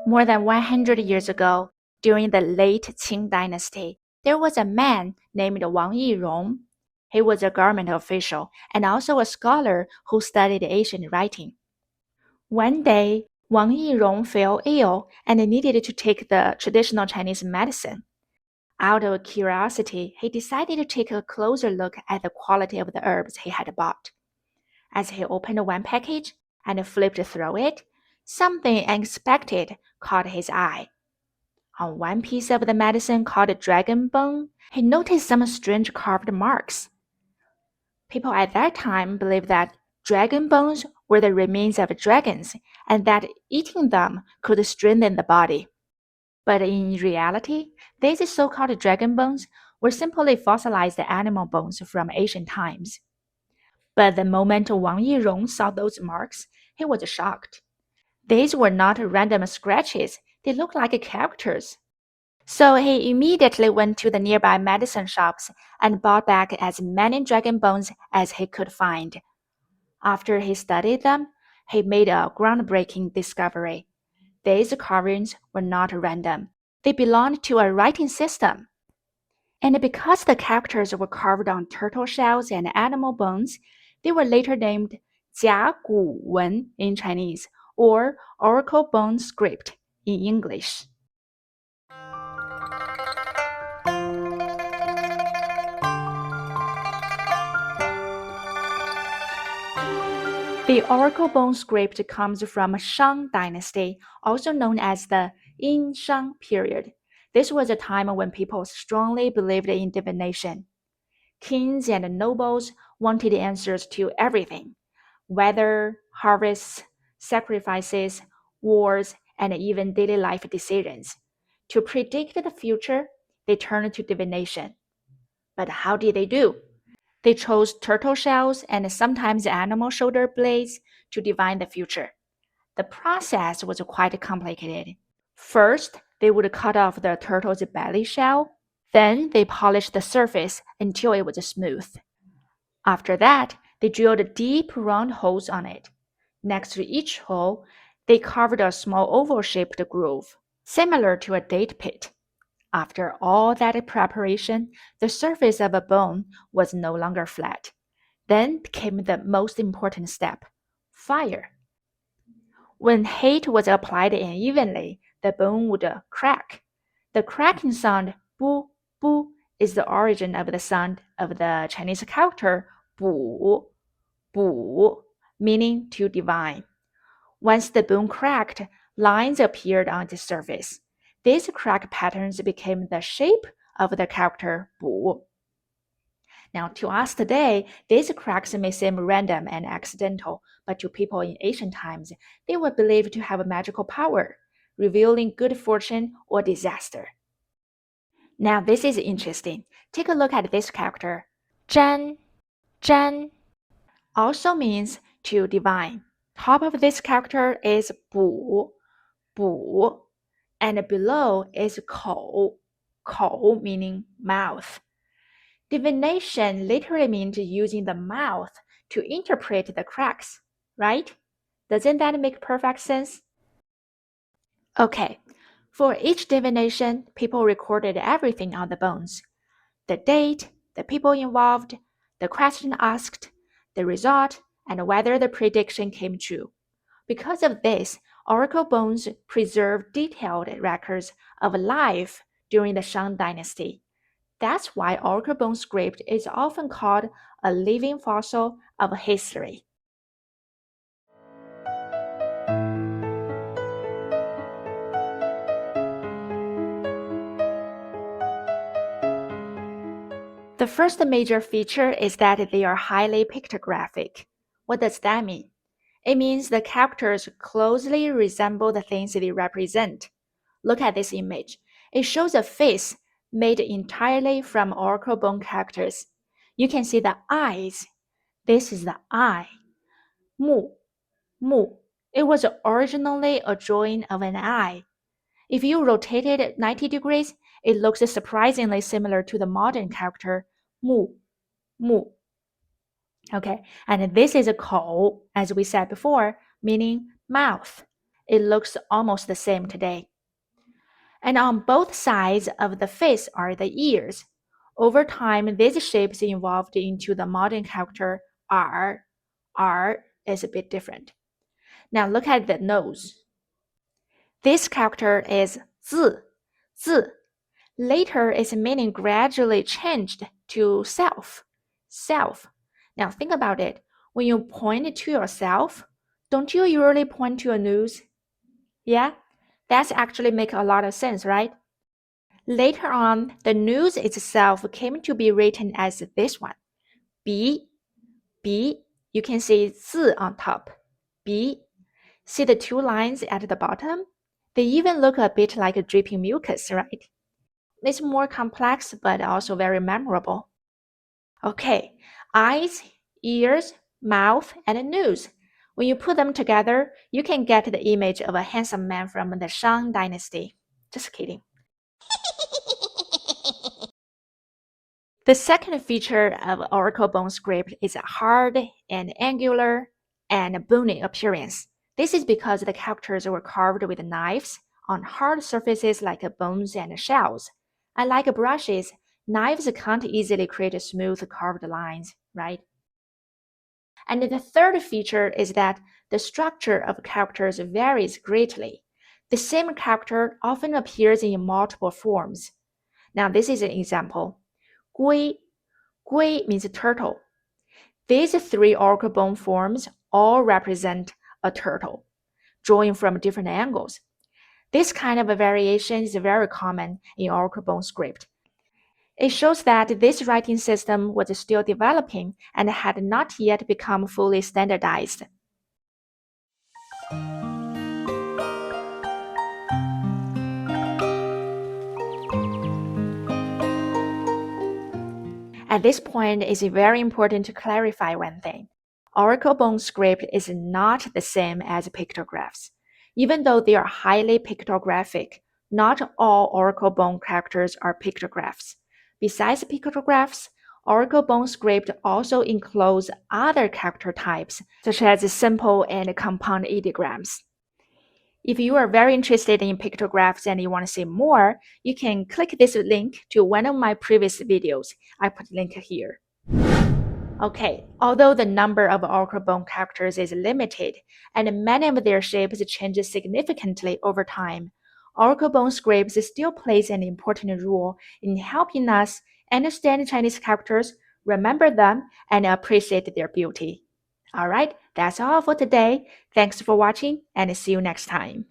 More than 100 years ago, during the late Qing Dynasty, there was a man named Wang Yirong. He was a government official and also a scholar who studied ancient writing. One day, Wang Yirong fell ill and needed to take the traditional Chinese medicine. Out of curiosity, he decided to take a closer look at the quality of the herbs he had bought. As he opened one package and flipped through it, something unexpected caught his eye. On one piece of the medicine called dragon bone, he noticed some strange carved marks. People at that time believed that dragon bones were the remains of dragons and that eating them could strengthen the body. But in reality, these so-called dragon bones were simply fossilized animal bones from ancient times. But the moment Wang Yirong saw those marks, he was shocked. These were not random scratches, they looked like characters. So he immediately went to the nearby medicine shops and bought back as many dragon bones as he could find. After he studied them, he made a groundbreaking discovery. These carvings were not random. They belonged to a writing system. And because the characters were carved on turtle shells and animal bones, they were later named 甲骨文 in Chinese or oracle bone script in English. The oracle bone script comes from Shang Dynasty, also known as the Yin Shang period. This was a time when people strongly believed in divination. Kings and nobles wanted answers to everything: weather, harvests, sacrifices, wars, and even daily life decisions. To predict the future, they turned to divination. But how did they do? They chose turtle shells and sometimes animal shoulder blades to divine the future. The process was quite complicated. First, they would cut off the turtle's belly shell. Then they polished the surface until it was smooth. After that, they drilled deep round holes on it. Next to each hole, they carved a small oval-shaped groove, similar to a date pit. After all that preparation, the surface of a bone was no longer flat. Then came the most important step: fire. When heat was applied unevenly, the bone would crack. The cracking sound, bu, bu, is the origin of the sound of the Chinese character bu, bu, meaning to divine. Once the bone cracked, lines appeared on the surface. These crack patterns became the shape of the character bu. Now, to us today, these cracks may seem random and accidental, but to people in ancient times, they were believed to have a magical power, revealing good fortune or disaster. Now, this is interesting. Take a look at this character. Zhan, Zhan also means to divine. Top of this character is bu, bu, and below is kou, kou meaning mouth. Divination literally means using the mouth to interpret the cracks, right? Doesn't that make perfect sense? Okay, for each divination, people recorded everything on the bones: the date, the people involved, the question asked, the result, and whether the prediction came true. Because of this, oracle bones preserve detailed records of life during the Shang Dynasty. That's why oracle bone script is often called a living fossil of history. The first major feature is that they are highly pictographic. What does that mean? It means the characters closely resemble the things they represent. Look at this image. It shows a face made entirely from oracle bone characters. You can see the eyes. This is the eye. Mu, mu. It was originally a drawing of an eye. If you rotate it 90 degrees, it looks surprisingly similar to the modern character mu, mu. Okay, and this is a kou, as we said before, meaning mouth. it looks almost the same today. And on both sides of the face are the ears. Over time, these shapes evolved into the modern character R. R is a bit different. Now look at the nose. This character is 字, 字. Later, its meaning gradually changed to self, self. Now think about it. When you point to yourself, don't you usually point to your nose? Yeah, that's actually make a lot of sense, right? Later on, the nose itself came to be written as this one. 鼻, 鼻, you can see 字 on top. 鼻. See the two lines at the bottom? They even look a bit like a dripping mucus, right? It's more complex, but also very memorable. Okay, eyes, ears, mouth, and nose. When you put them together, you can get the image of a handsome man from the Qing Dynasty. Just kidding. The second feature of oracle bone script is a hard and angular and bony appearance. This is because the characters were carved with knives on hard surfaces like bones and shells. Unlike brushes, knives can't easily create smooth carved lines, right? And the third feature is that the structure of characters varies greatly. The same character often appears in multiple forms. Now, this is an example. 龟, 龟 means turtle. These three oracle bone forms all represent a turtle, drawing from different angles. This kind of a variation is very common in oracle bone script. It shows that this writing system was still developing and had not yet become fully standardized. At this point, it's very important to clarify one thing. Oracle bone script is not the same as pictographs. Even though they are highly pictographic, not all oracle bone characters are pictographs. Besides pictographs, oracle bone script also includes other character types, such as simple and compound ideograms. If you are very interested in pictographs and you want to see more, you can click this link to one of my previous videos. I put link here. Okay, although the number of oracle bone characters is limited and many of their shapes change significantly over time, oracle bone scripts still plays an important role in helping us understand Chinese characters, remember them, and appreciate their beauty. Alright, that's all for today. Thanks for watching and see you next time.